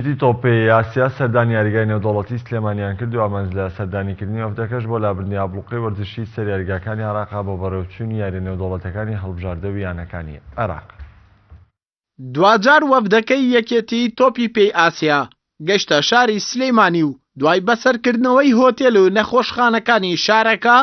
یەکێتی تۆپی ئاسیا سەردانی یاریگای نێودەوڵەتی سلێمانیان کرد و ئامانج لە سەردانیکردنی ئەفدەکەش بۆ لابردنی ئابڵوقەی وەرزشی سەر یاریگاکانی عێراقا بۆ بەڕێوەچوونی یاریە نێودەوڵەتیەکانی هەڵبژاردە و یانەکانی عێراق. دوجار وەفدەکەی یەکێتی تۆپی پێی ئاسیا گەشتە شاری سلێمانی و دوای بەسەرکردنەوەی هۆتێل و نەخۆشخانەکانی شارەکە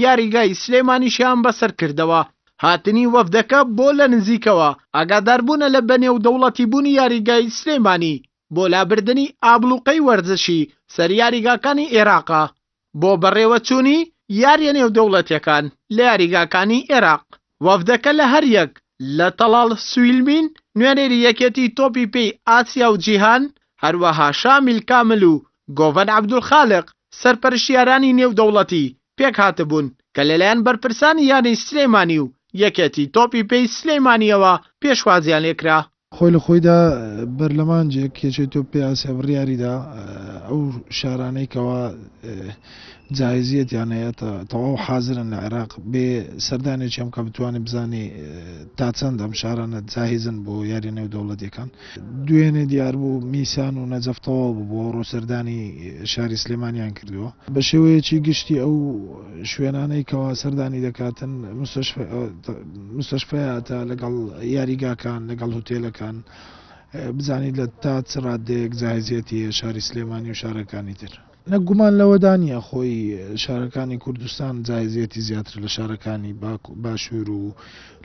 یاریگای سلێمانیشیان بەسەر کردەوە. هاتنی وەفدەکە بۆ لە نزیکەوە ئاگاداربوونە لە بەنێودەوڵەتی بوونی یاریگای سلێمانی بۆ لابردنی ئابڵوقەی وەرزشی سەر یاریگاکانی عێراقا بۆ بەڕێوەچوونی یاریە نێودەوڵەتیەکان لە یاریگاکانی عێراق. وەفدەکە لە هەر یەک لە تەڵاڵ سویلمین نوێنەری یەکێتی تۆپی پێی ئاسیا و جیهان، هەروەها شامیل کامل و گۆڤەن عەبدولخالق سەرپەرشتیارانی نێودەوڵەتی پێک هاتبوون کە لەلایەن بەرپرسانی یاری سلێمانی و یەکێتی تۆپی پێی سلێمانیەوە پێشوازیان لێکرا. خۆی لە خۆیدا بەرلەمانجێک کێچێت تۆپی ئاسیا بڕیاریدا ئەو شارانەی کەوا جایزیەتیان هەیە تەواو حازرن لە عێراق بێ سەردانێکی ئەم کە بتوانێت بزانێ تا چەند ئەم شارانە جاهیزن بۆ یاری نێودەوڵەتیەکان. دوێنێ دیار بوو میسان و نەجەف تەواو بوو بۆ ڕۆسەردانی شاری سلێمانیان کردووە بە شێوەیەکی گشتی ئەو شوێنانەی کەوا سەردانی دەکاتن مستەشفەیاتە لەگەڵ یاریگاکان لەگەڵ هۆتێلەکان بزانیت لە تا چ ڕادەیەک جایزیەتی شاری سلێمانی و شارەکانی تر. نەگومان لەوەدانە خۆی شارەکانی کوردستان جایزیەتی زیاتر لە شارەکانی باشوور و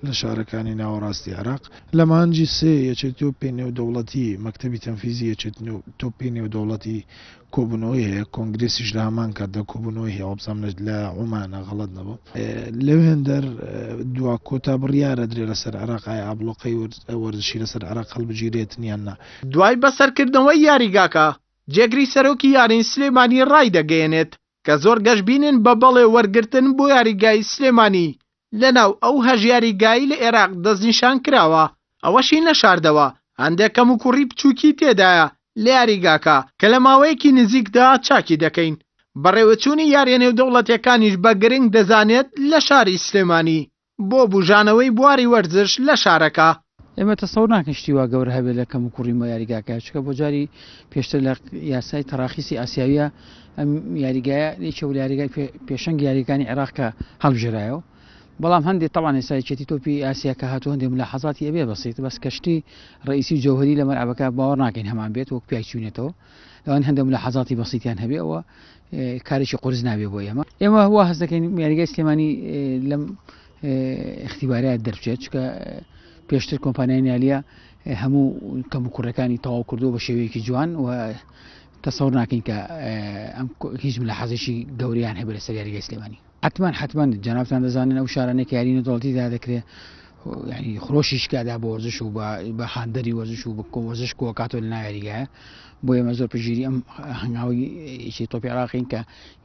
لە شارەکانی ناوەڕاستی عێراق. لە مانجی سێ یەکێتی تۆپی نێودەوڵەتی مەکتەبی تەنفیزی یەکێتی تۆپی نێودەوڵەتی کۆبوونەوەی هەیە کۆنگرێسیش لە هەمان کاتدا کۆبوونەوەی هەیە وەبزانم لە عومانە غەڵەت نەبوو لەوێندەر دوا کۆتا بڕیارە درێ لەسەر عێراقای ئابڵۆقەی وەرزشی لەسەر عێراق هەڵبژیرێتن یان نا. دوای بەسەرکردنەوەی یاریگاکە جێگری سەرۆکی یارین سلێمانی ڕای دەگەیەنێت کە زۆر گەشتبینن بە بەڵێ وەرگرتن بۆ یاریگای سلێمانی لەناو ئەو هەژیاریگایی لە عێراق دەستنیشان کراوە. ئەوەشی نەشاردەوە هەندێک کەم و کوڕی بچووکی تێدایە لە یاریگاکە کە لە ماوەیەکی نزیکدا چاکی دەکەین. بەڕێوەچوونی یاریە نێودەوڵەتیەکانیش بە گرنگ دەزانێت لە شاری سلێمانی بۆ بوژانەوەی بواری وەرزش لە شارەکە. ئێمە تەسەوڕ ناکەین شتی وا گەورە هەبێت لە کەم و کوڕی یاریگاکە چکە بۆ جاری پێشتر لە یاسای تەراخیسی ئاسیاویە ئەم یاریگایە لێکە و یاریگای پێشەنگ یاریەکانی عێراق کە هەڵبژێرایەوە. بەڵام هەندێک تەوان ئێسایەتی تۆپی ئاسیاکە هاتووە هەندێک ملاحەزاتی ئەبێ بەسیط بەس کەشتی ڕئیسی جەوهەری لە مەرعەبەکە باوەڕ ناکەین هەمان بێت وەک پیاوی چوونێتەوە لەوان هەندێک ملاحەزاتی بەسیطیان هەبێ ئەوە کارێکی قورس نابێ بۆ ئێمە وا هەست دەکەین یاریگای سلێمانی لەم اختیبارەیە دەربچێت چکە پێشتر کۆمپانیای نالیە هەموو کەم و کوڕەکانی تەواو کردو بە شێوەیەکی جوان و تەسەوڕ ناکەین کە ئەم هیچ ملاحەزێکی گەوریان هەبێت لەسەر یاریگای سلێمانی. حتما جەنابتان دەزانن ئەو شارانەی کە یاری نێودەوڵەتیدا دەکرێت ینی خۆشیش کادا بە وەرزش و بە خاندەری وەرزش و بە وەرزش کۆکاتۆ لە ناو یاریگایە بۆ ئێمە زۆر پژگیری ئەم هەنگاوی تۆپی عێراقین کە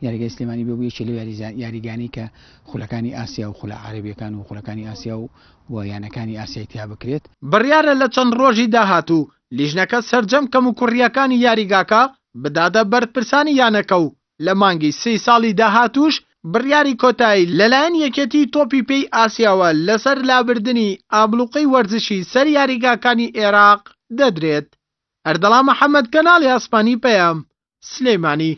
یاریگای سلێمانی بێ بوو یەکێ لەو یاریگانی کە خولەکانی ئاسیا و خولە عەرەبیەکان و خولەکانی ئاسیا و یانەکانی ئاسیای تیا بکرێت. بڕیارە لە چەند ڕۆژی داهاتوو لیژنەکە سەرجەم کەم و کوڕیەکانی یاریگاکە بدادە بەرپرسانی یانەکە و لە مانگی 3 ساڵی داهاتووش بڕیاری کۆتایی لەلایەن یەکێتی تۆپی پێی ئاسیاوە لەسەر لابردنی ئابڵوقەی وەرزشی سەر یاریگاکانی عێراق دەدرێت. ئەردەڵا محەممەد کەناڵی ئاسمانی پەیام سلێمانی.